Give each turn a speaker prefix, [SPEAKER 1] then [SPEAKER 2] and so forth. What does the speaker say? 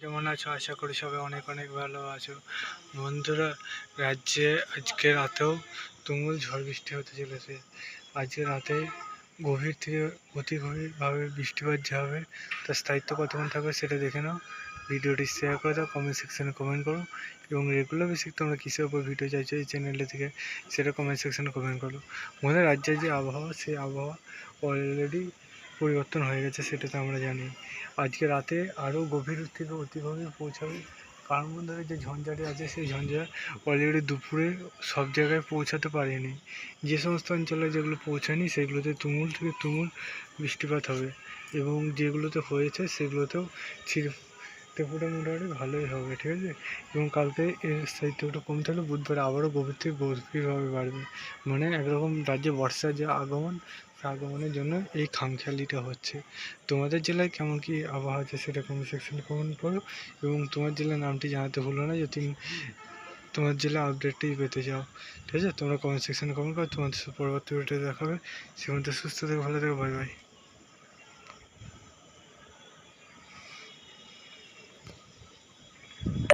[SPEAKER 1] কেমন আছো? আশা করি সবাই অনেক অনেক ভালো আছো। বন্ধুরা, রাজ্যে আজকে রাতেও তুমুল ঝড় বৃষ্টি হতে চলেছে। আজকে রাতে গভীর থেকে অতি গভীরভাবে বৃষ্টিপাত যে হবে তার স্থায়িত্ব কতক্ষণ থাকবে সেটা দেখে নাও। ভিডিওটি শেয়ার করে দাও, কমেন্ট সেকশনে কমেন্ট করো এবং রেগুলার বেসিক তোমরা কিসের উপর ভিডিও চাইছো এই চ্যানেলটা থেকে সেটা কমেন্ট সেকশনে কমেন্ট করো। আমাদের রাজ্যের যে আবহাওয়া সেই আবহাওয়া অলরেডি পরিবর্তন হয়ে গেছে, সেটা তো আমরা জানি। আজকে রাতে আরও গভীর থেকে অতি গভীর পৌঁছাবে। কারণ বন্ধুরা, যে ঝঞ্ঝাটি আছে সেই ঝঞ্ঝা অলরেডি দুপুরে সব জায়গায় পৌঁছাতে পারেনি। যে সমস্ত অঞ্চলে যেগুলো পৌঁছায়নি সেগুলোতে তুমুল থেকে তুমুল বৃষ্টিপাত হবে এবং যেগুলোতে হয়েছে সেগুলোতেও ছিটেফোঁটা মোটামুটি ভালোই হবে, ঠিক আছে। এবং কালকে এর স্থায়িত্ব একটু কম থাকলে বুধবার আবারও গভীর থেকে গভীরভাবে বাড়বে। মানে একরকম রাজ্যে বর্ষার যে আগমন, সে আগমনের জন্য এই খামখেয়ালিটা হচ্ছে। তোমাদের জেলায় কেমন কী আবহাওয়া আছে সেটা কমেন্ট সেকশনে কমেন্ট করো এবং তোমার জেলার নামটি জানাতে ভুলো না যদি তোমার জেলা আপডেটটি পেতে চাও, ঠিক আছে। তোমরা কমেন্ট সেকশনে কমেন্ট করো। তোমাদের পরবর্তী ভিডিও দেখাবে। সে মধ্যে সুস্থ থেকে ভালো থেকে, বাই বাই।